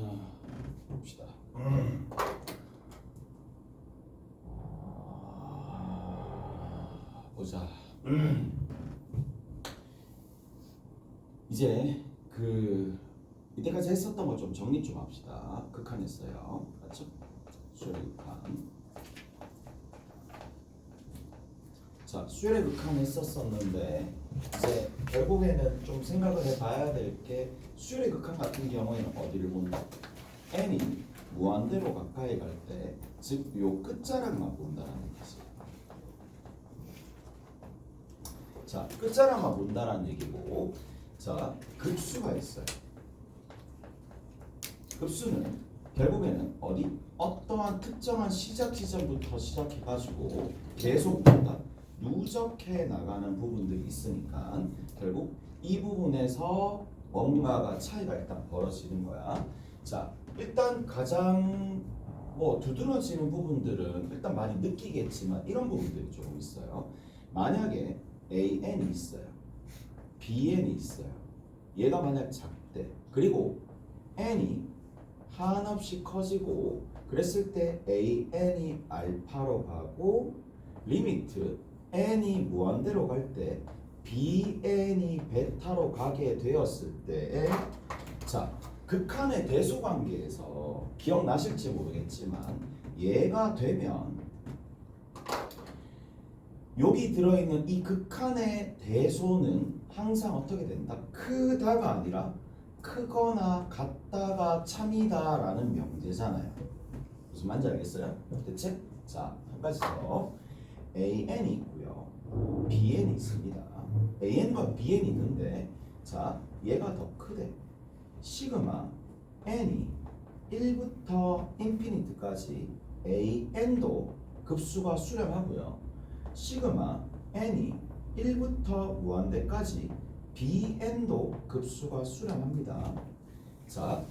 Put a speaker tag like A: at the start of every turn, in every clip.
A: 자, 봅시다. 보자. 이제 이때까지 했었던 거 좀 정리 좀 합시다. 극한했어요. 맞죠? 수열의 극한. 자, 수열의 극한 했었었는데 이제 결국에는 좀 생각을 해봐야 될 게 수열의 극한 같은 경우에는 어디를 본다? n이 무한대로 가까이 갈 때, 즉 요 끝자락만 본다라는 얘기지. 자, 끝자락만 본다라는 얘기고, 자, 급수가 있어요. 급수는 결국에는 어떠한 특정한 시작 지점부터 시작해가지고 계속 본다. 누적해 나가는 부분들이 있으니까 결국 이 부분에서 뭔가가 차이가 일단 벌어지는 거야. 자, 일단 가장 두드러지는 부분들은 일단 많이 느끼겠지만 이런 부분들이 조금 있어요. 만약에 AN이 있어요. BN이 있어요. 얘가 만약 작대. 그리고 N이 한없이 커지고 그랬을 때 AN이 알파로 가고 리미트 N이 무한대로 갈 때 BN이 베타로 가게 되었을 때, 자, 극한의 대소관계에서 기억나실지 모르겠지만 얘가 되면 여기 들어있는 이 극한의 대소는 항상 어떻게 된다? 크다가 아니라 크거나 같다가 참이다라는 명제잖아요. 무슨 말인지 알겠어요? 대체? 자, 한 가지 더. AN이 있고요. BN이 있습니다. AN과 BN이 있는데, 자, 얘가 더 크대. 시그마 n이 1부터 인피니트까지 AN도 급수가 수렴하고요. 시그마 n이 1부터 무한대까지 BN도 급수가 수렴합니다. 자,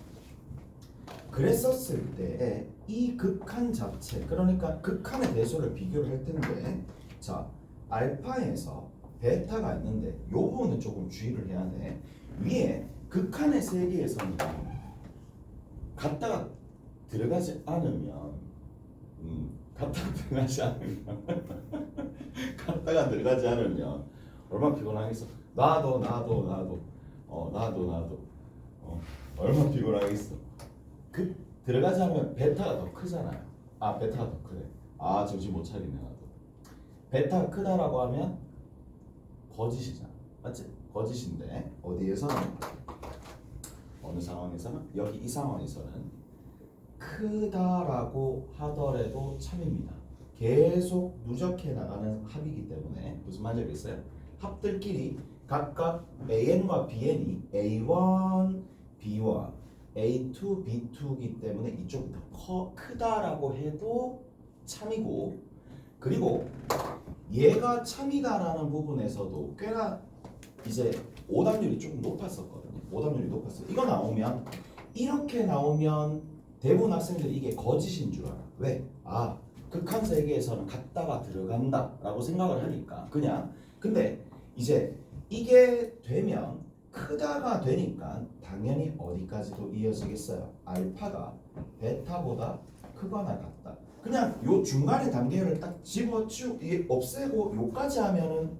A: 그랬었을 때 이 극한 자체, 그러니까 극한의 대소를 비교를 할 텐데, 자, 알파에서 베타가 있는데 요 부분은 조금 주의를 해야 돼. 위에 극한의 세계에서는 갔다가 들어가지 않으면 갔다가 들어가지 않으면 얼마나 피곤하겠어. 나도 얼마나 피곤하겠어. 들어가지 않으면 베타가 더 크잖아요. 아, 베타가 더 크네. 아, 정신 못 차리네. 나도 베타가 크다라고 하면 거짓이잖아. 맞지? 거짓인데 어디에서는, 어느 상황에서는, 여기 이 상황에서는 크다라고 하더라도 참입니다. 계속 누적해 나가는 합이기 때문에 무슨 말인지 알겠어요? 합들끼리 각각 AN과 BN이 A1, B1, A2, B2이기 때문에 이쪽이 더 크다라고 해도 참이고, 그리고 얘가 참이다라는 부분에서도 꽤나 이제 오답률이 조금 높았었거든요. 오답률이 높았어요. 이렇게 나오면 대부분 학생들이 이게 거짓인 줄 알아. 왜? 아, 극한 세계에서는 갔다가 들어간다라고 생각을 하니까 그냥. 근데 이제 이게 되면 크다가 되니까 당연히 어디까지도 이어지겠어요? 알파가 베타보다 크거나 같다. 그냥 요 중간의 단계를 딱 집어치우고 없애고 요까지 하면은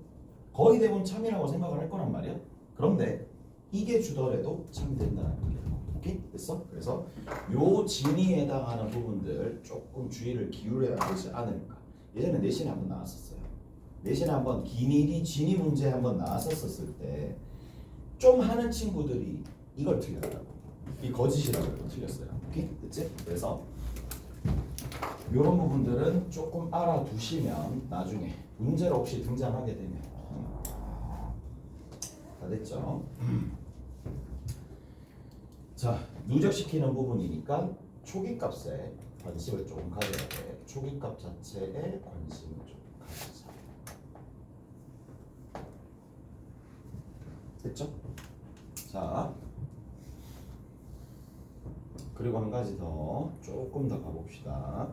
A: 거의 대부분 참이라고 생각을 할 거란 말이야. 그런데 이게 주더라도 참이 된다는 거야. 오케이? 됐어? 그래서 요 진위에 해당하는 부분들 조금 주의를 기울여야 되지 않을까. 예전에 내신에 한번 나왔었어요. 내신에 한번 기니리 진위 문제 한번 나왔었을 때 좀 하는 친구들이 이걸 틀렸다고. 이 거짓이라고 틀렸어요. 오케이? 됐지? 그래서 이런 부분들은 조금 알아두시면 나중에 문제로 혹시 등장하게 되면 다 됐죠? 자, 누적시키는 부분이니까 초기값에 관심을 조금 가져야 돼. 초기값 자체에 관심을 좀 가지자. 됐죠? 자, 그리고 한 가지 더 조금 더 가봅시다.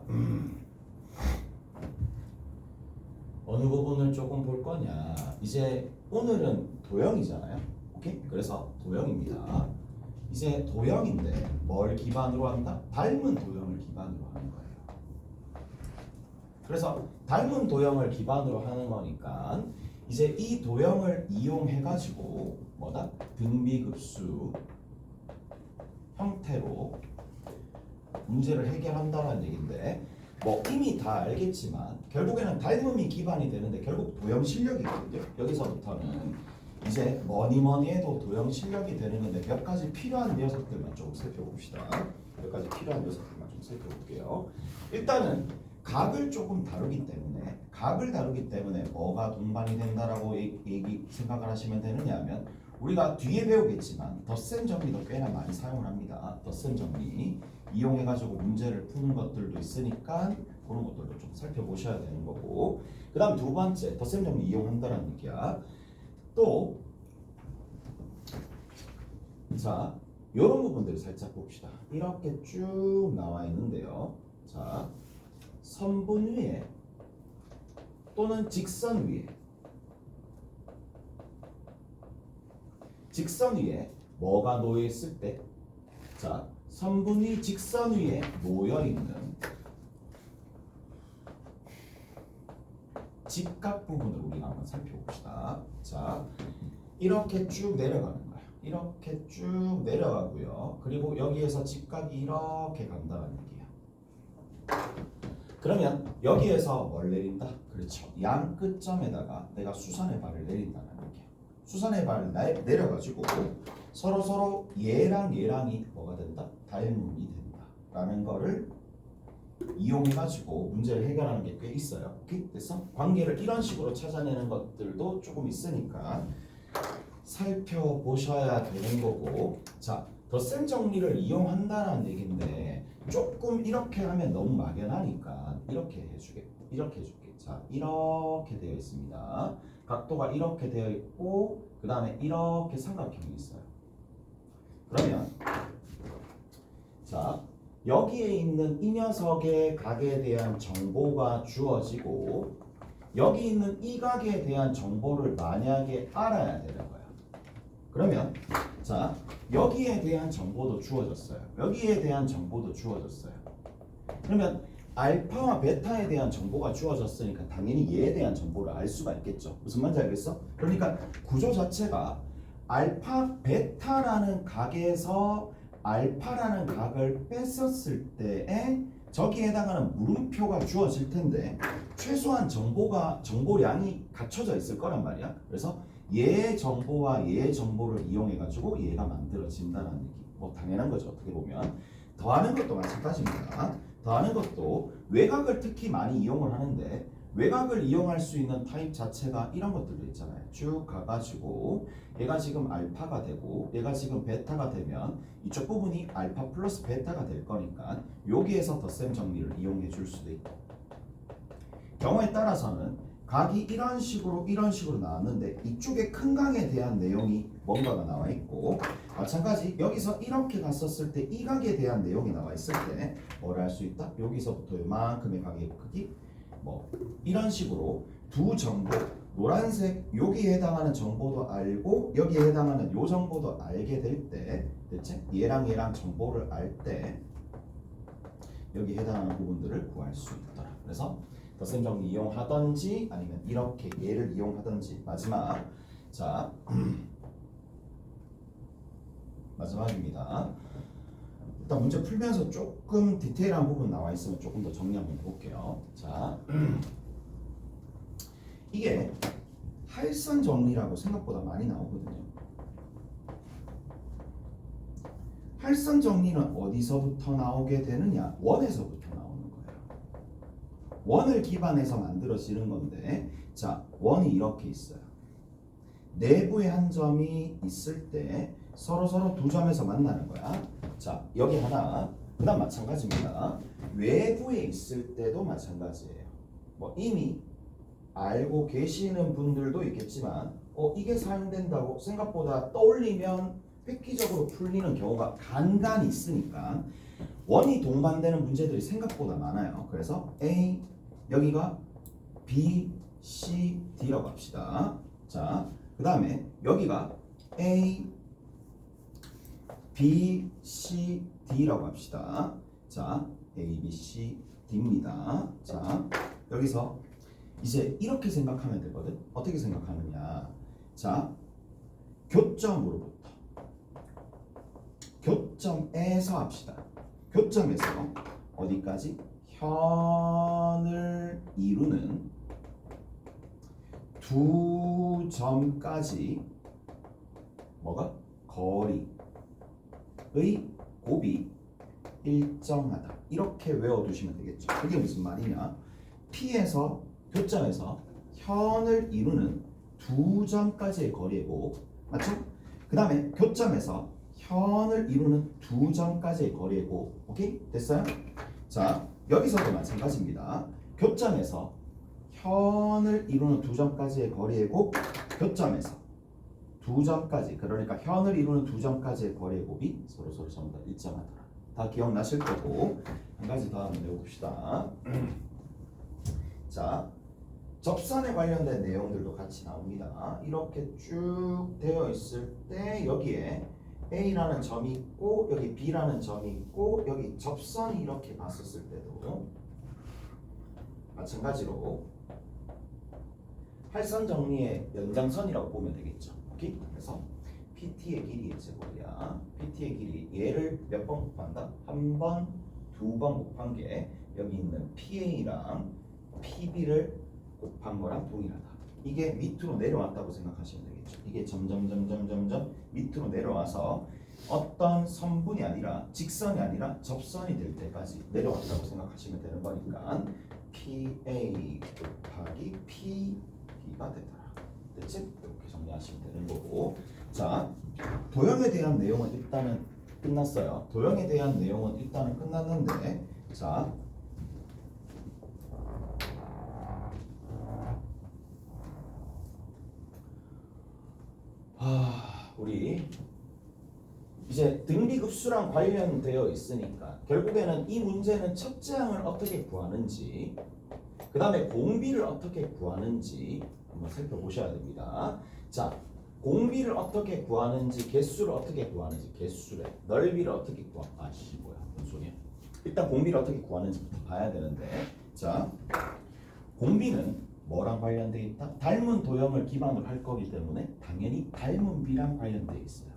A: 어느 부분을 조금 볼 거냐. 이제 오늘은 도형이잖아요. 오케이? 그래서 도형입니다. 이제 도형인데 뭘 기반으로 한다? 닮은 도형을 기반으로 하는 거예요. 그래서 닮은 도형을 기반으로 하는 거니까 이제 이 도형을 이용해 가지고 뭐다? 등비급수 형태로 문제를 해결한다는 얘기인데 뭐 이미 다 알겠지만 결국에는 닮음이 기반이 되는데 결국 도형 실력이거든요. 여기서부터는 이제 뭐니 해도 도형 실력이 되는 건데 몇 가지 필요한 녀석들만 좀 살펴봅시다. 몇 가지 필요한 녀석들만 좀 살펴볼게요. 일단은 각을 조금 다루기 때문에 뭐가 동반이 된다라고 생각을 하시면 되느냐 하면 우리가 뒤에 배우겠지만 덧셈 정리도 꽤나 많이 사용을 합니다. 덧셈 정리 이용해가지고 문제를 푸는 것들도 있으니까 그런 것들도 좀 살펴보셔야 되는 거고, 그 다음 두 번째 덧셈 정리 이용한다는 얘기야. 또 자, 이런 부분들을 살짝 봅시다. 이렇게 쭉 나와 있는데요. 자, 선분 위에 또는 직선 위에 뭐가 놓여 있을 때, 자, 선분이 직선 위에 놓여 있는 직각 부분을 우리가 한번 살펴봅시다. 자, 이렇게 쭉 내려가는 거야. 이렇게 쭉 내려가고요. 그리고 여기에서 직각이 이렇게 간다는 얘기야. 그러면 여기에서 뭘 내린다? 그렇죠. 양 끝점에다가 내가 수선의 발을 내린다는 얘기야. 수선의 발을 내려가지고 서로 얘랑이 뭐가 된다? 닮음이 된다 라는 거를 이용해가지고 문제를 해결하는 게 꽤 있어요. 그래서 관계를 이런 식으로 찾아내는 것들도 조금 있으니까 살펴보셔야 되는 거고, 자, 덧셈 정리를 이용한다는 얘기인데 조금 이렇게 하면 너무 막연하니까 이렇게 해줄게. 자, 이렇게 되어 있습니다. 각도가 이렇게 되어 있고 그 다음에 이렇게 삼각형이 있어요. 그러면 자, 여기에 있는 이 녀석의 각에 대한 정보가 주어지고 여기 있는 이 각에 대한 정보를 만약에 알아야 되는 거야. 그러면 자, 여기에 대한 정보도 주어졌어요. 그러면 알파와 베타에 대한 정보가 주어졌으니까 당연히 얘에 대한 정보를 알 수가 있겠죠. 무슨 말인지 알겠어? 그러니까 구조 자체가 알파 베타라는 각에서 알파라는 각을 뺐었을 때에 저기에 해당하는 물음표가 주어질 텐데 최소한 정보량이 갖춰져 있을 거란 말이야. 그래서 얘의 정보와 얘의 정보를 이용해 가지고 얘가 만들어진다는 얘기. 뭐 당연한 거죠. 어떻게 보면 더하는 것도 마찬가지입니다. 더하는 것도 외곽을 특히 많이 이용을 하는데 외곽을 이용할 수 있는 타입 자체가 이런 것들도 있잖아요. 쭉 가가지고 얘가 지금 알파가 되고 얘가 지금 베타가 되면 이쪽 부분이 알파 플러스 베타가 될 거니까 여기에서 덧셈 정리를 이용해 줄 수도 있고, 경우에 따라서는 각이 이런 식으로 나왔는데 이쪽에 큰 각에 대한 내용이 뭔가가 나와 있고, 마찬가지 여기서 이렇게 갔었을 때 이 각에 대한 내용이 나와 있을 때 뭘 할 수 있다? 여기서부터 이만큼의 각의 크기 뭐 이런 식으로 두 정보, 노란색 여기에 해당하는 정보도 알고 여기에 해당하는 요 정보도 알게 될 때, 대체 얘랑 정보를 알 때 여기 해당하는 부분들을 구할 수 있더라. 그래서 덧셈 정리 이용하던지 아니면 이렇게 얘를 이용하던지. 마지막, 자 마지막입니다. 일단 문제 풀면서 조금 디테일한 부분 나와 있으면 조금 더 정리 한번 해볼게요. 자, 이게 할선 정리라고 생각보다 많이 나오거든요. 할선 정리는 어디서부터 나오게 되느냐? 원에서부터 나오는 거예요. 원을 기반해서 만들어지는 건데, 자, 원이 이렇게 있어요. 내부에 한 점이 있을 때 서로 두 점에서 만나는 거야. 자, 여기 하나. 그 다음 마찬가지입니다. 외부에 있을 때도 마찬가지예요. 뭐 이미 알고 계시는 분들도 있겠지만 이게 사용된다고 생각보다 떠올리면 획기적으로 풀리는 경우가 간간히 있으니까 원이 동반되는 문제들이 생각보다 많아요. 그래서 A, 여기가 B, C, D라고 합시다. 자, 그 다음에 여기가 A, B, C, D라고 합시다. 자, A, B, C, D입니다. 자, 여기서 이제 이렇게 생각하면 되거든. 어떻게 생각하느냐. 자, 교점으로부터 교점에서 합시다. 교점에서 어디까지? 현을 이루는 두 점까지 뭐가? 거리의 곱이 일정하다. 이렇게 외워두시면 되겠죠. 그게 무슨 말이냐? P에서 교점에서 현을 이루는 두 점까지의 거리의 곱, 맞죠? 그 다음에 교점에서 현을 이루는 두 점까지의 거리의 곱. 오케이? 됐어요? 자, 여기서도 마찬가지입니다. 교점에서 현을 이루는 두 점까지의 거리의 곱, 교점에서 두 점까지, 그러니까 현을 이루는 두 점까지의 거리의 곱이 서로 전부 다 일정하더라. 다 기억나실 거고. 한 가지 더 한번 외워봅시다. 자, 접선에 관련된 내용들도 같이 나옵니다. 이렇게 쭉 되어 있을 때 여기에 A라는 점이 있고 여기 B라는 점이 있고 여기 접선이 이렇게 봤었을 때도 마찬가지로 할선 정리의 연장선이라고 보면 되겠죠. 오케이? 그래서 PT의 길이의 제곱이야. PT의 길이 얘를 몇 번 곱한다? 한 번, 두 번 곱한 게 여기 있는 PA랑 PB를 곱한 거랑 동일하다. 이게 밑으로 내려왔다고 생각하시면 되겠죠. 이게 점점 밑으로 내려와서 어떤 선분이 아니라 직선이 아니라 접선이 될 때까지 내려왔다고 생각하시면 되는 거니까 PA 곱하기 PB가 되더라. 됐지? 이렇게 정리하시면 되는 거고. 자, 도형에 대한 내용은 일단은 끝났어요. 도형에 대한 내용은 일단은 끝났는데, 자, 우리 이제 등비급수랑 관련되어 있으니까 결국에는 이 문제는 첫째 항을 어떻게 구하는지, 그 다음에 공비를 어떻게 구하는지 한번 살펴보셔야 됩니다. 자, 공비를 어떻게 구하는지, 개수를 어떻게 구하는지, 개수래 넓이를 어떻게 뭐야 뭔 소리야. 일단 공비를 어떻게 구하는지부터 봐야 되는데, 자, 공비는 뭐랑 관련되어 있다? 닮은 도형을 기반으로 할 거기 때문에 당연히 닮은 비랑 관련되어 있어요.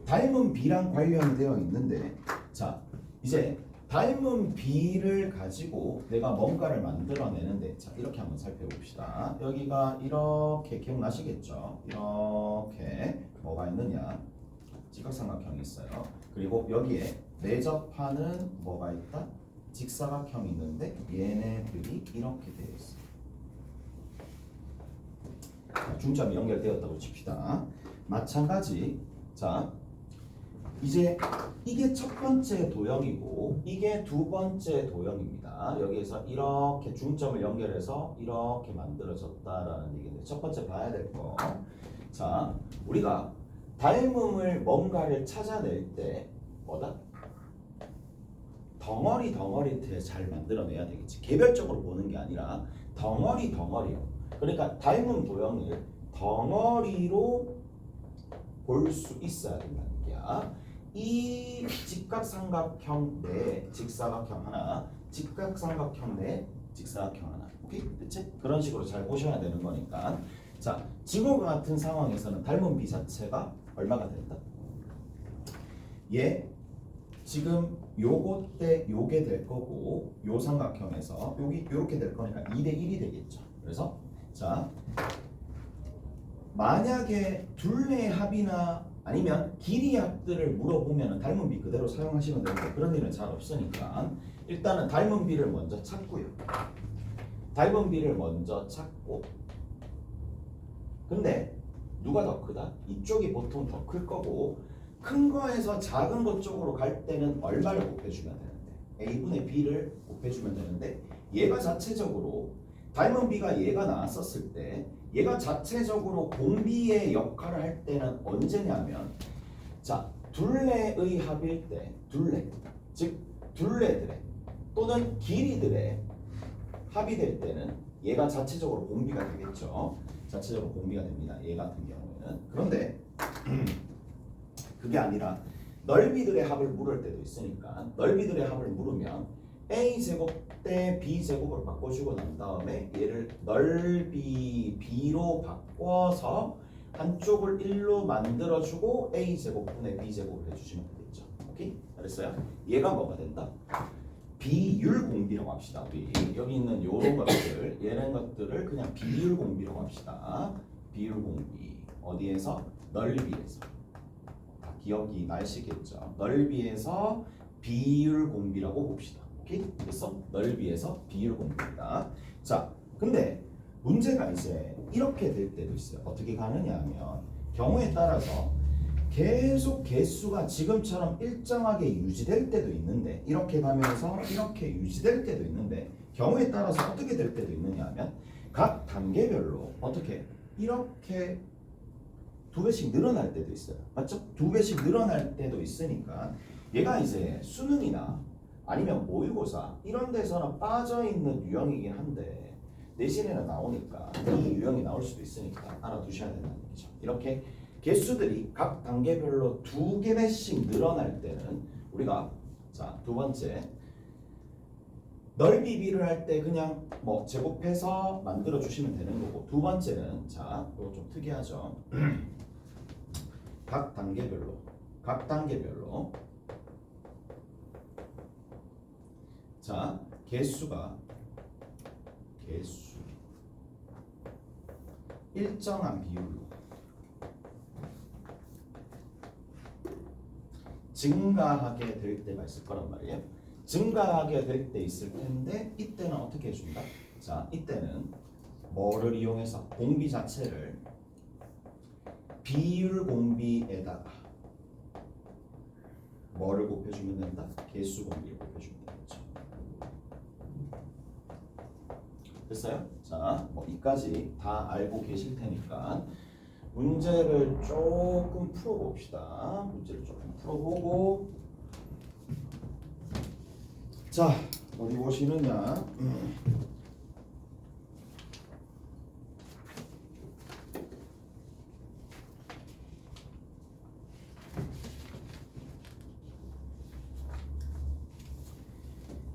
A: 닮은 비랑 관련되어 있는데, 자, 이제 닮은 비를 가지고 내가 뭔가를 만들어내는데, 자, 이렇게 한번 살펴봅시다. 여기가 이렇게 기억나시겠죠? 이렇게 뭐가 있느냐? 직각삼각형이 있어요. 그리고 여기에 내접하는 뭐가 있다? 직사각형이 있는데 얘네들이 이렇게 되어 있어요. 자, 중점이 연결되었다고 칩시다. 마찬가지. 자, 이제 이게 첫 번째 도형이고 이게 두 번째 도형입니다. 여기에서 이렇게 중점을 연결해서 이렇게 만들어졌다라는 얘기인데, 첫 번째 봐야 될 거. 자, 우리가 닮음을 뭔가를 찾아낼 때 뭐다? 덩어리 잘 만들어내야 되겠지. 개별적으로 보는 게 아니라 덩어리요. 그러니까 닮은 도형을 덩어리로 볼 수 있어야 된다는 얘기야. 이 직각삼각형 내 직사각형 하나, 직각삼각형 내 직사각형 하나. 오케이? 그치? 그런 식으로 잘 보셔야 되는 거니까. 자, 지금과 같은 상황에서는 닮은 비 자체가 얼마가 된다? 얘 지금 요거 때 요게 될 거고, 요 삼각형에서 여기 요렇게 될 거니까 2대 1이 되겠죠. 그래서 자, 만약에 둘레의 합이나 아니면 길이 합들을 물어보면 닮은 비 그대로 사용하시면 되는데 그런 일은 잘 없으니까 일단은 닮은 비를 먼저 찾고요. 닮은 비를 먼저 찾고, 근데 누가 더 크다? 이쪽이 보통 더 클 거고, 큰 거에서 작은 것 쪽으로 갈 때는 얼마를 곱해주면 되는데 A분의 B를 곱해주면 되는데, 얘가 자체적으로 닮은 B가 얘가 나왔었을 때 얘가 자체적으로 공비의 역할을 할 때는 언제냐면, 자, 둘레의 합일 때, 둘레 즉 둘레들의 또는 길이들의 합이 될 때는 얘가 자체적으로 공비가 되겠죠. 자체적으로 공비가 됩니다. 얘 같은 경우에는. 얘는. 그런데 그게 아니라 넓이들의 합을 물을 때도 있으니까 넓이들의 합을 물으면 a제곱 대 b제곱으로 바꿔주고 난 다음에 얘를 넓이 b로 바꿔서 한쪽을 1로 만들어주고 a제곱분의 b제곱을 해주시면 되겠죠. 오케이? 알았어요? 얘가 뭐가 된다? 비율 공비라고 합시다. 우리 여기 있는 요런 것들 얘는 것들을 그냥 비율 공비라고 합시다. 비율 공비 어디에서? 넓이에서. 기억이 나시겠죠? 넓이에서 비율 공비라고 봅시다. 오케이? 그래서 넓이에서 비율 공비입니다. 자, 근데 문제가 이제 이렇게 될 때도 있어요. 어떻게 가느냐 하면 경우에 따라서 계속 개수가 지금처럼 일정하게 유지될 때도 있는데 이렇게 가면서 이렇게 유지될 때도 있는데 경우에 따라서 어떻게 될 때도 있느냐 하면 각 단계별로 어떻게 이렇게 2배씩 늘어날 때도 있어요. 맞죠? 2배씩 늘어날 때도 있으니까 얘가 이제 수능이나 아니면 모의고사 이런 데서는 빠져있는 유형이긴 한데 내신에는 나오니까 이 유형이 나올 수도 있으니까 알아두셔야 된다는 얘기죠. 이렇게 개수들이 각 단계별로 2개배씩 늘어날 때는 우리가 자, 두 번째 넓이 비를 할 때 그냥 뭐 제곱해서 만들어 주시면 되는 거고 두 번째는 자, 이거 좀 특이하죠. 각 단계별로 자, 개수 일정한 비율로 증가하게 될 때가 있을 거란 말이에요. 증가하게 될 때 있을 텐데 이때는 어떻게 해준다? 자, 이때는 뭐를 이용해서 공비 자체를 비율 공비에다가 뭐를 곱해주면 된다? 개수 공비를 곱해주면 되겠죠. 됐어요? 자, 뭐 이까지 다 알고 계실 테니까 문제를 조금 풀어봅시다. 문제를 조금 풀어보고 자, 어디 보시느냐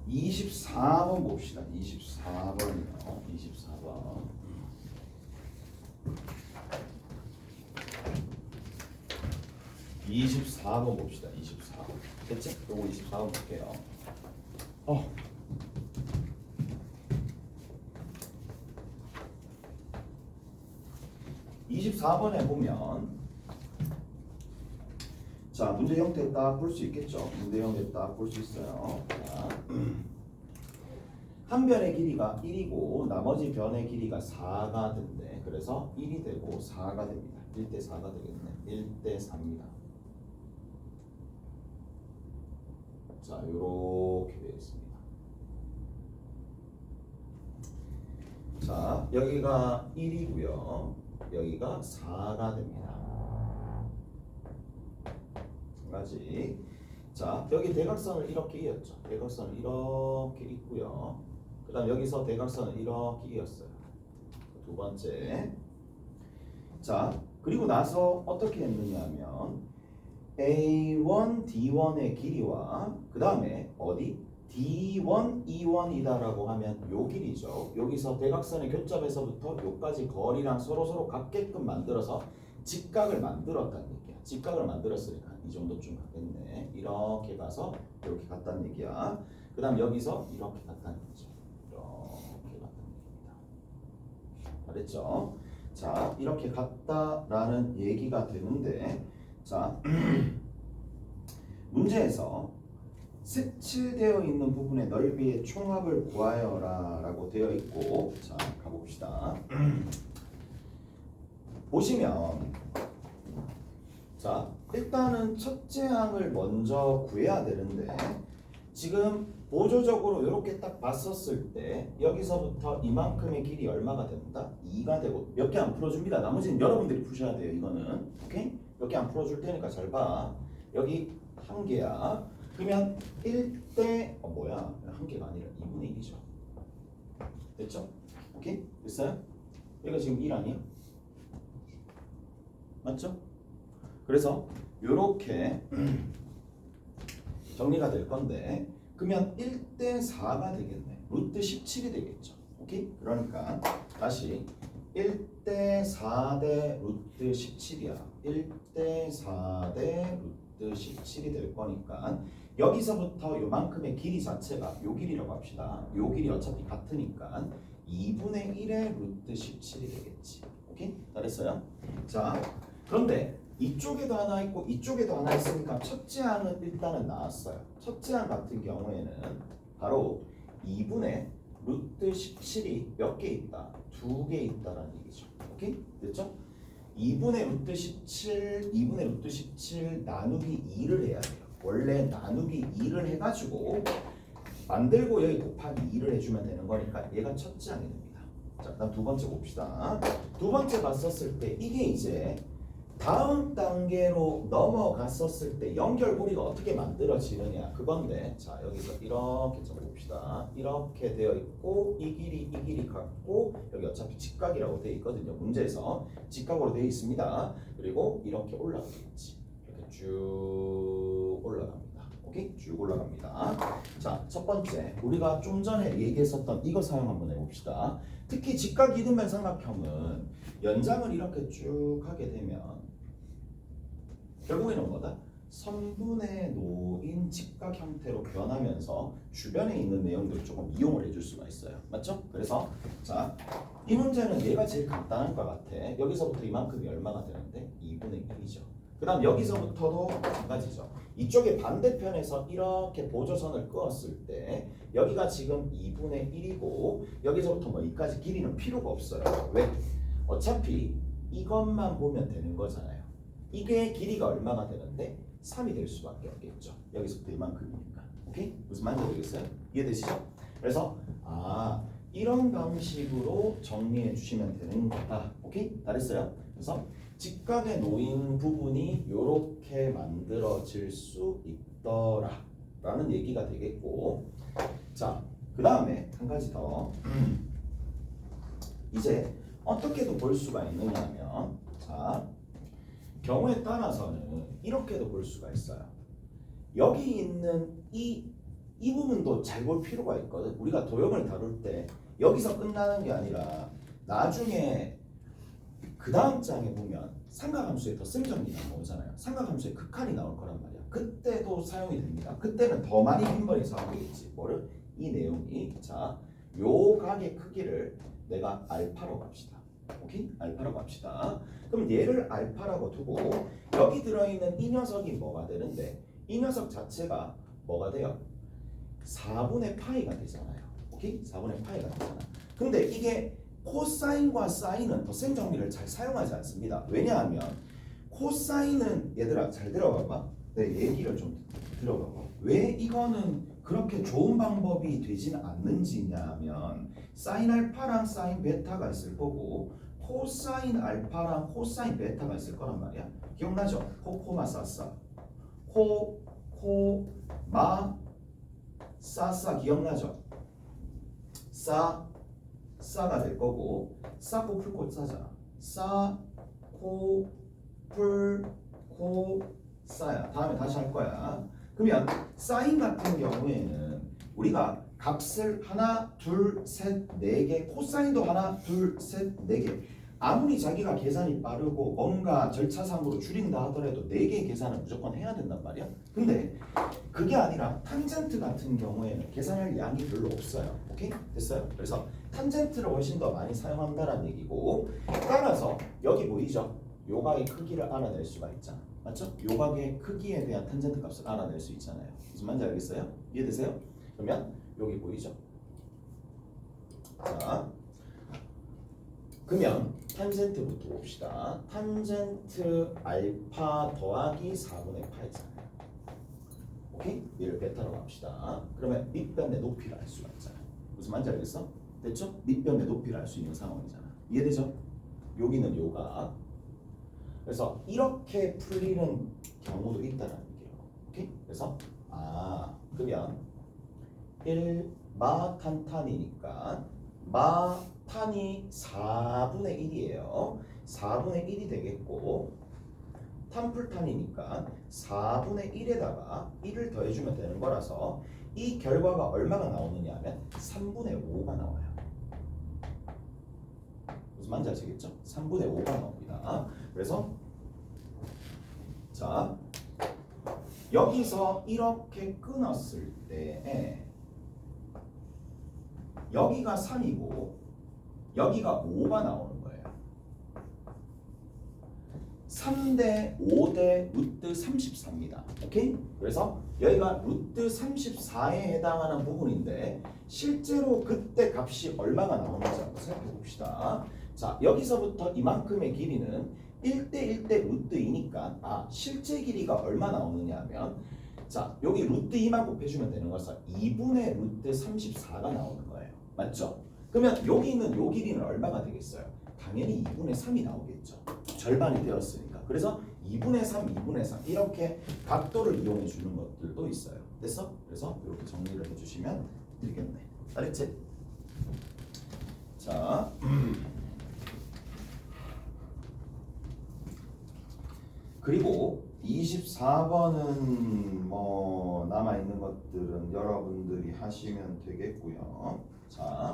A: 24번 봅시다. 24번이요. 24번. 봅시다. 24번. 됐지? 요거 24번 볼게요. 24번에 보면 자, 문제 형태 딱 볼 수 있겠죠? 문제 형태 딱 볼 수 있어요. 자, 한 변의 길이가 1이고 나머지 변의 길이가 4가 된대. 그래서 1이 되고 4가 됩니다. 1대 4가 되겠네. 1대 4입니다. 자, 요렇게 되어 있습니다. 자, 여기가 1이고요. 여기가 4가 됩니다. 까지. 자, 여기 대각선을 이렇게 이었죠. 대각선을 이렇게 있고요. 그 다음 여기서 대각선을 이렇게 이었어요. 두 번째. 자, 그리고 나서 어떻게 했느냐 하면 A1, D1의 길이와 그 다음에 어디? D1, E1이다라고 하면 요 길이죠. 여기서 대각선의 교점에서부터 요까지 거리랑 서로 같게끔 만들어서 직각을 만들었다는 얘기야. 직각을 만들었으니까 이 정도쯤 가겠네. 이렇게 가서 이렇게 갔다는 얘기야. 그 다음 여기서 이렇게 갔다는 얘기죠. 이렇게 갔다는 얘기입니다. 알겠죠? 자, 이렇게 갔다라는 얘기가 되는데 자, 문제에서 색칠되어 있는 부분의 넓이의 총합을 구하여라 라고 되어 있고 자, 가봅시다. 보시면 자, 일단은 첫째 항을 먼저 구해야 되는데 지금 보조적으로 이렇게 딱 봤었을 때 여기서부터 이만큼의 길이 얼마가 된다? 2가 되고 몇 개 안 풀어줍니다. 나머지는 여러분들이 푸셔야 돼요. 이거는 오케이? 몇 개 안 풀어줄 테니까 잘 봐. 여기 한 개야. 그러면 1대 뭐야? 한 개가 아니라 2분의 1이죠. 됐죠? 오케이? 됐어요? 여기가 지금 1 아니야? 맞죠? 그래서 요렇게 정리가 될 건데 그러면 1대 4가 되겠네. 루트 17이 되겠죠. 오케이? 그러니까 다시 1대 4대 루트 17이야. 1대 4대 루트 17이 될 거니까 여기서부터 요만큼의 길이 자체가 요 길이라고 합시다. 요 길이 어차피 같으니까 2분의 1의 루트 17이 되겠지. 오케이? 잘했어요? 자, 그런데 이쪽에도 하나 있고 이쪽에도 하나 있으니까 첫째 항은 일단은 나왔어요. 첫째 항 같은 경우에는 바로 2분의 루트 17이 몇 개 있다? 2개 있다라는 얘기죠. 오케이? 됐죠? 2분의 루트 17, 2분의 루트 17 나누기 2를 해야 돼요. 원래 나누기 2를 해가지고 만들고 여기 곱하기 2를 해주면 되는 거니까 얘가 첫째 항이 됩니다. 자, 그다음 두 번째 봅시다. 두 번째 봤었을 때 이게 이제 다음 단계로 넘어갔었을 때 연결고리가 어떻게 만들어지느냐 그건데, 자 여기서 이렇게 적어봅시다. 이렇게 되어 있고 이 길이 같고 여기 어차피 직각이라고 되어 있거든요. 문제에서 직각으로 되어 있습니다. 그리고 이렇게 올라가겠지. 이렇게 쭉 올라갑니다. 오케이? 쭉 올라갑니다. 자, 첫 번째 우리가 좀 전에 얘기했었던 이거 사용 한번 해봅시다. 특히 직각 이등변 삼각형은 연장을 이렇게 쭉 하게 되면 결국에는 뭐다? 선분의 노인 직각 형태로 변하면서 주변에 있는 내용들을 조금 이용을 해줄 수가 있어요. 맞죠? 그래서 자, 이 문제는 얘가 제일 간단한 것 같아. 여기서부터 이만큼이 얼마가 되는데? 2분의 1이죠. 그 다음 여기서부터도 마찬가지죠. 이쪽에 반대편에서 이렇게 보조선을 그었을 때 여기가 지금 2분의 1이고 여기서부터 뭐 이까지 길이는 필요가 없어요. 왜? 어차피 이것만 보면 되는 거잖아요. 이게 길이가 얼마가 되는데 3이 될 수밖에 없겠죠. 여기서부터 이만큼이니까. 오케이? 무슨 말인지 알겠어요? 이해되시죠? 그래서 이런 방식으로 정리해 주시면 되는 거다. 오케이? 잘했어요? 그래서 직각에 놓인 부분이 이렇게 만들어질 수 있더라 라는 얘기가 되겠고, 자, 그 다음에 한 가지 더 이제 어떻게도 볼 수가 있느냐 하면, 자, 경우에 따라서는 이렇게도 볼 수가 있어요. 여기 있는 이 부분도 잘 볼 필요가 있거든. 우리가 도형을 다룰 때 여기서 끝나는 게 아니라 나중에 그 다음 장에 보면 삼각함수의 덧셈정리가 나오잖아요. 삼각함수의 극한이 나올 거란 말이야. 그때도 사용이 됩니다. 그때는 더 많이 빈번히 사용되겠지. 뭐를? 이 내용이. 자, 요 각의 크기를 내가 알파라고 합시다. 오케이? 알파라고 합시다. 그럼 얘를 알파라고 두고 여기 들어있는 이 녀석이 뭐가 되는데, 이 녀석 자체가 뭐가 돼요? 4분의 파이가 되잖아요. 오케이? 4분의 파이가 되잖아. 근데 이게 코사인과 사인은 덧셈 정리를 잘 사용하지 않습니다. 왜냐하면 코사인은, 얘들아 잘 들어봐봐. 내 얘기를 좀 들어봐봐. 왜 이거는 그렇게 좋은 방법이 되진 않는지냐면, 사인 알파랑 사인 베타가 있을 거고 코사인 알파랑 코사인 베타가 있을 거란 말이야. 기억나죠? 코코마 싸싸, 코코마 싸싸 기억나죠? 싸가 될 거고, 싸고 풀고 싸잖아. 싸고 풀고 싸야. 다음에 다시 할 거야. 그러면 사인 같은 경우에는 우리가 값을 하나, 둘, 셋, 네 개, 코사인도 하나, 둘, 셋, 네 개. 아무리 자기가 계산이 빠르고 뭔가 절차상으로 줄인다 하더라도 네 개의 계산을 무조건 해야 된단 말이야. 근데 그게 아니라 탄젠트 같은 경우에는 계산할 양이 별로 없어요. 오케이? 됐어요? 그래서 탄젠트를 훨씬 더 많이 사용한다는 얘기고, 따라서 여기 보이죠? 요각의 크기를 알아낼 수가 있잖아. 맞죠? 요각의 크기에 대한 탄젠트 값을 알아낼 수 있잖아요. 무슨 말인지 알겠어요? 이해되세요? 그러면 여기 보이죠? 자, 그러면 탄젠트부터 봅시다. 탄젠트 알파 더하기 4분의 파이잖아요. 오케이? 얘를 베타로 합시다. 그러면 밑변의 높이를 알 수가 있잖아요. 무슨 말인지 알겠어? 됐죠? 밑변의 높이를 알 수 있는 상황이잖아. 이해되죠? 여기는 요가. 그래서 이렇게 풀리는 경우도 있다는 얘기예요. 오케이? 그래서 그러면 1마탄탄이니까 마탄이 4분의 1이에요. 4분의 1이 되겠고, 탄풀탄이니까 4분의 1에다가 1을 더해주면 되는 거라서 이 결과가 얼마가 나오느냐 하면 3분의 5가 나와요. 무슨 말인지 아시겠죠? 3분의 5가 나옵니다. 그래서 자 여기서 이렇게 끊었을 때 여기가 3이고 여기가 5가 나오는 거예요. 3대 5대 루트 34입니다. 오케이? 그래서 여기가 루트 34에 해당하는 부분인데 실제로 그때 값이 얼마가 나오는지 한번 생각해 봅시다. 자, 여기서부터 이만큼의 길이는 1대 1대 루트 2니까 실제 길이가 얼마 나오느냐 하면 자, 여기 루트 2만 곱해주면 되는 거라서 2분의 루트 34가 나오는 거예요. 맞죠? 그러면 여기 있는 요 길이는 얼마가 되겠어요? 당연히 2분의 3이 나오겠죠. 절반이 되었으니까. 그래서 2분의 3, 2분의 3 이렇게 각도를 이용해 주는 것들도 있어요. 됐어? 그래서 이렇게 정리를 해주시면 되겠네. 알겠지? 자, 그리고 24번은 뭐 남아있는 것들은 여러분들이 하시면 되겠고요. 자,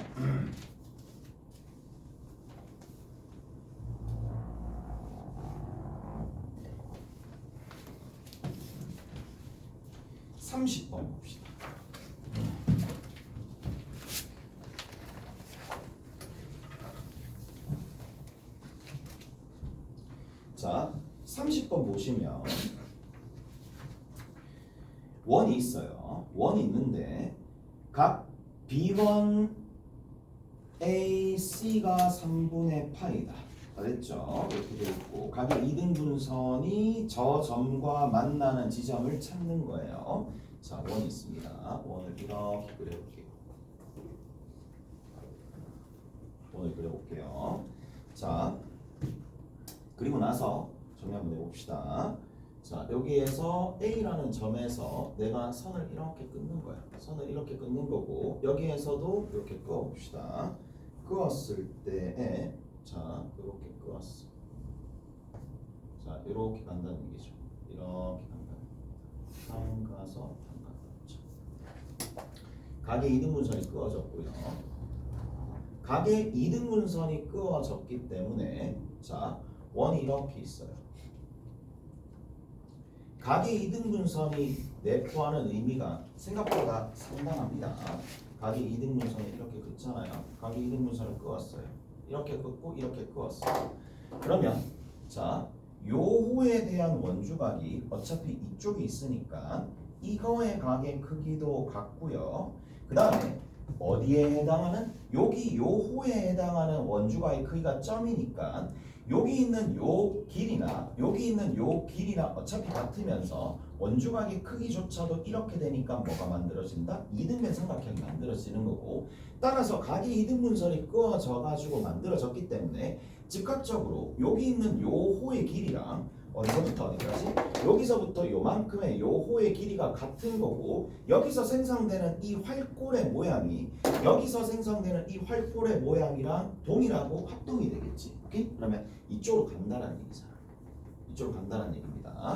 A: 30번 봅시다. 자, 30번 보시면 원이 있어요. 원이 있는데 각 B1 A, C가 3분의 파이다. 알겠죠? 이렇게 되어 있고 각의 이등분선이 저 점과 만나는 지점을 찾는 거예요. 자, 원이 있습니다. 원을 이렇게 그려볼게요. 원을 그려볼게요. 자, 그리고 나서 정리 한번 해봅시다. 자, 여기에서 A라는 점에서 내가 선을 이렇게 끊는 거야. 선을 이렇게 끊는 거고 여기에서도 이렇게 그어봅시다. 그었을 때에 자, 이렇게 그었어. 자, 이렇게 간다는 얘기죠. 이렇게 간다는 얘기죠. 탕 가서 탕 간다. 각의 이등분선이 끄어졌고요. 각의 이등분선이 끄어졌기 때문에 자, 원이 이렇게 있어요. 각의 이등분선이 내포하는 의미가 생각보다 상당합니다. 각의 이등분선이 이렇게 긋잖아요. 각의 이등분선을 끄었어요. 이렇게 긋고 이렇게 끄었어요. 그러면 자, 요호에 대한 원주각이 어차피 이쪽에 있으니까 이거의 각의 크기도 같고요. 그 다음에 어디에 해당하는? 여기 요호에 해당하는 원주각의 크기가 점이니까 여기 있는 요 길이나 여기 있는 요 길이나 어차피 같으면서 원주각의 크기조차도 이렇게 되니까 뭐가 만들어진다? 이등변 삼각형이 만들어지는 거고 따라서 각의 이등분선이 끄어져 가지고 만들어졌기 때문에 즉각적으로 여기 있는 요 호의 길이랑 어디서부터 어디까지? 여기서부터 요만큼의 요 호의 길이가 같은 거고 여기서 생성되는 이 활골의 모양이 여기서 생성되는 이 활골의 모양이랑 동일하고 합동이 되겠지. 오케이? 그러면 이쪽으로 간다는 얘기잖아. 이쪽으로 간다는 얘기입니다.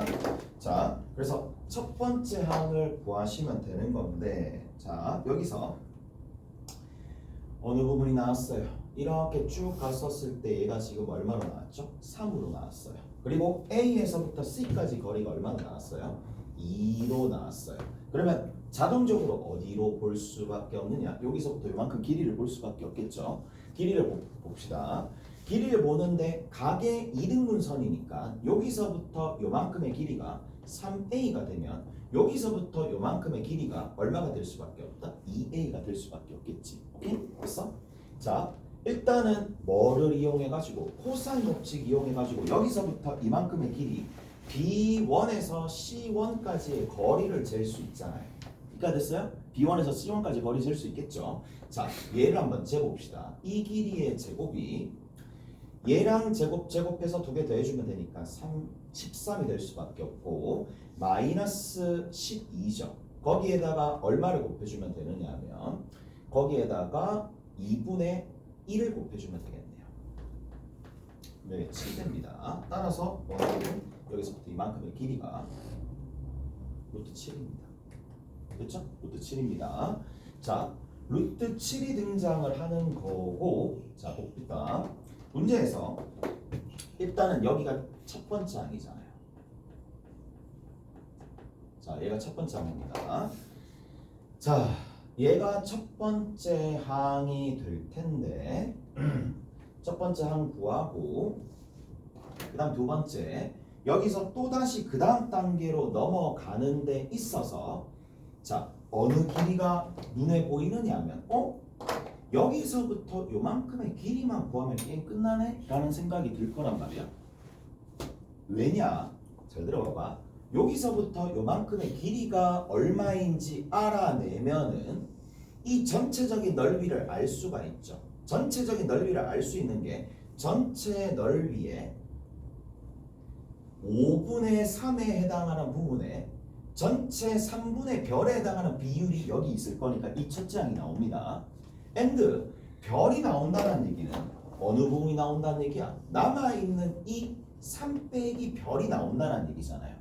A: 자, 그래서 첫 번째 항을 구하시면 되는 건데 자, 여기서 어느 부분이 나왔어요? 이렇게 쭉 갔었을 때 얘가 지금 얼마로 나왔죠? 3으로 나왔어요. 그리고 A에서부터 C까지 거리가 얼마나 나왔어요? 2로 나왔어요. 그러면 자동적으로 어디로 볼 수밖에 없느냐? 여기서부터 이만큼 길이를 볼 수밖에 없겠죠. 길이를 봅시다. 길이를 보는데 각의 이등분선이니까 여기서부터 요만큼의 길이가 3A가 되면 여기서부터 요만큼의 길이가 얼마가 될 수밖에 없다? 2A가 될 수밖에 없겠지. 오케이? 됐어? 자, 일단은 뭐를 이용해가지고 코사인 법칙 이용해가지고 여기서부터 이만큼의 길이 B1에서 C1까지의 거리를 잴 수 있잖아요. 이해가 됐어요? B1에서 C1까지 거리 잴 수 있겠죠. 자, 얘를 한번 재봅시다. 이 길이의 제곱이 얘랑 제곱해서 두 개 더해주면 되니까 13이 될 수밖에 없고 마이너스 12죠. 거기에다가 얼마를 곱해주면 되느냐 하면 거기에다가 2분의 1을 곱해주면 되겠네요. 네, 7됩니다. 따라서 원은 여기서부터 이만큼의 길이가 루트 7입니다. 됐죠? 루트 7입니다. 자, 루트 7이 등장을 하는 거고, 자, 봅시다. 문제에서 일단은 여기가 첫 번째 항이잖아요. 자, 얘가 첫 번째 항입니다. 자, 얘가 첫 번째 항이 될 텐데 첫 번째 항 구하고 그 다음 두 번째 여기서 또다시 그 다음 단계로 넘어가는 데 있어서 자, 어느 길이가 눈에 보이느냐 하면 여기서부터 요만큼의 길이만 구하면 게임 끝나네? 라는 생각이 들 거란 말이야. 왜냐? 잘 들어봐봐. 여기서부터 요만큼의 길이가 얼마인지 알아내면은 이 전체적인 넓이를 알 수가 있죠. 전체적인 넓이를 알 수 있는 게 전체 넓이의 5분의 3에 해당하는 부분에 전체 3분의 별에 해당하는 비율이 여기 있을 거니까 이 첫째 항이 나옵니다. and 별이 나온다는 얘기는 어느 부분이 나온다는 얘기야? 남아있는 이 3 빼기 별이 나온다는 얘기잖아요.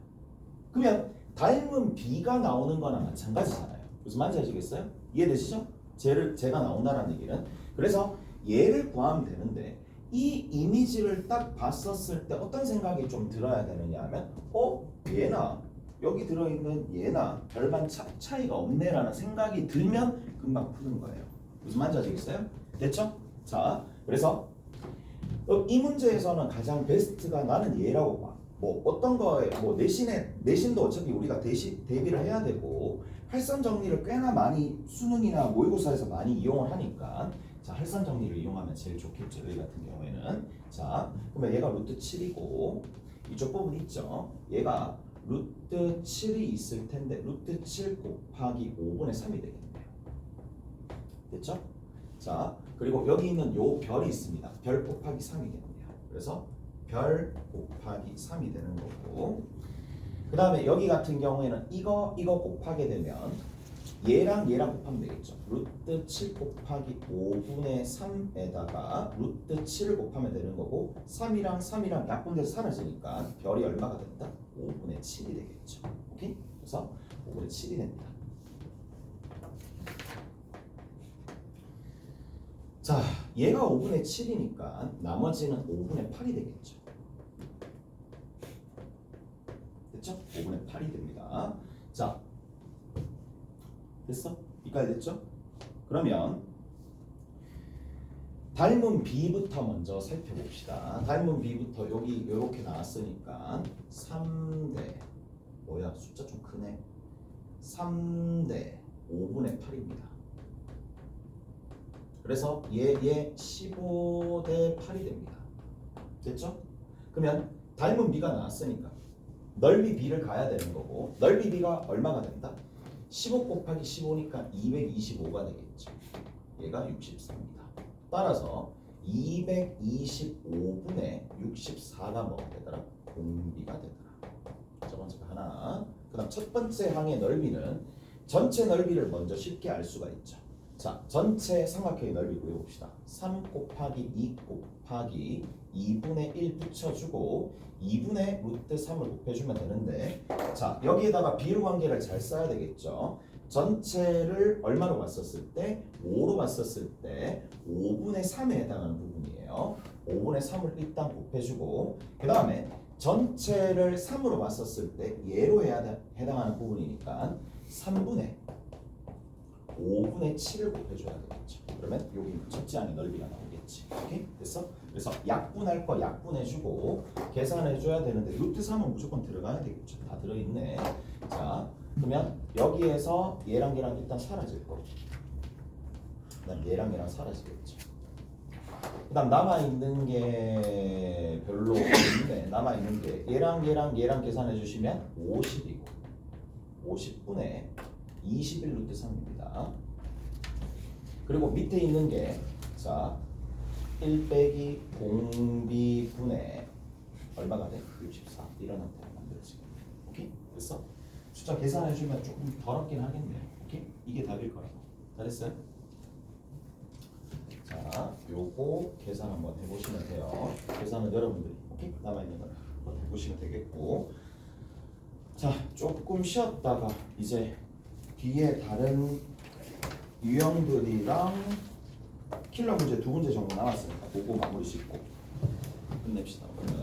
A: 그러면 닮은 B가 나오는 거나 마찬가지잖아요. 무슨 말인지 아시겠어요? 이해되시죠? 제가 나온다는 얘기는 그래서 얘를 구하면 되는데 이 이미지를 딱 봤었을 때 어떤 생각이 좀 들어야 되느냐 하면 얘나 여기 들어있는 얘나 별반 차이가 없네라는 생각이 들면 금방 푸는 거예요. 무슨 말인지 아시겠어요? 됐죠? 자, 그래서 이 문제에서는 가장 베스트가 나는 얘라고 봐. 뭐 어떤 거에 뭐 내신도 어차피 우리가 대비를 해야 되고 할선 정리를 꽤나 많이 수능이나 모의고사에서 많이 이용을 하니까 자, 할선 정리를 이용하면 제일 좋겠죠. 여기 같은 경우에는 자, 그러면 얘가 루트 7이고 이쪽 부분 있죠. 얘가 루트 7이 있을 텐데 루트 7 곱하기 5분의 3이 되겠네요. 됐죠? 자, 그리고 여기 있는 요 별이 있습니다. 별 곱하기 3이겠네요. 그래서 별 곱하기 3이 되는 거고 그 다음에 여기 같은 경우에는 이거 곱하게 되면 얘랑 곱하면 되겠죠. 루트 7 곱하기 5분의 3에다가 루트 7을 곱하면 되는 거고 3이랑 약분돼서 사라지니까 별이 얼마가 된다? 5분의 7이 되겠죠. 오케이? 그래서 5분의 7이 됩니다. 자, 얘가 5분의 7이니까 나머지는 5분의 8이 되겠죠. 됐죠? 5분의 8이 됩니다. 자, 됐어? 여기까지 됐죠? 그러면 닮은 B부터 먼저 살펴봅시다. 닮은 B부터 여기 이렇게 나왔으니까 3대 뭐야 숫자 좀 크네. 3대 5분의 8입니다. 그래서 얘 15대 8이 됩니다. 됐죠? 그러면 닮은 B가 나왔으니까 넓이 B를 가야 되는 거고 넓이 B가 얼마가 된다? 15 곱하기 15니까 225가 되겠죠. 얘가 64입니다. 따라서 225분의 64가 뭐가 되더라? 공비가 되더라. 첫 번째가 하나. 그 다음 첫 번째 항의 넓이는 전체 넓이를 먼저 쉽게 알 수가 있죠. 자, 전체 삼각형의 넓이 구해봅시다. 3 곱하기 2 곱하기 2분의 1 붙여주고 2분의 루트 3을 곱해주면 되는데 자, 여기에다가 비율 관계를 잘 써야 되겠죠. 전체를 얼마로 봤었을 때? 5로 봤었을 때 5분의 3에 해당하는 부분이에요. 5분의 3을 일단 곱해주고 그 다음에 전체를 3으로 봤었을 때 얘로 해당하는 부분이니까 3분의 5분의 7을 곱해줘야 되겠죠. 그러면 여기 첫째 항의 넓이가 나오겠지. 오케이? 됐어? 그래서 약분할 거 약분해주고 계산해줘야 되는데 루트 3은 무조건 들어가야 되겠죠. 다 들어있네. 자, 그러면 여기에서 얘랑 일단 사라질 거고 그 다음 얘랑 사라지겠죠. 그 다음 남아있는 게 별로 없는데 남아있는 게 얘랑 계산해주시면 50이고 50분의 21 루트 3입니다. 그리고 밑에 있는 게 자 1 빼기 공비분의 얼마가 돼? 64 이런 형태로 만들어지겠네. 오케이? 됐어? 숫자 계산해주면 조금 더럽긴 하겠네요. 오케이? 이게 답일 거라고. 잘했어요? 자, 요거 계산 한번 해보시면 돼요. 계산은 여러분들이 오케이? 남아있는 거를 보시면 되겠고. 자, 조금 쉬었다가 이제 뒤에 다른 유형들이랑 킬러 문제 두 문제 정도 남았으니까 그거 마무리 짓고 끝냅시다. 그러면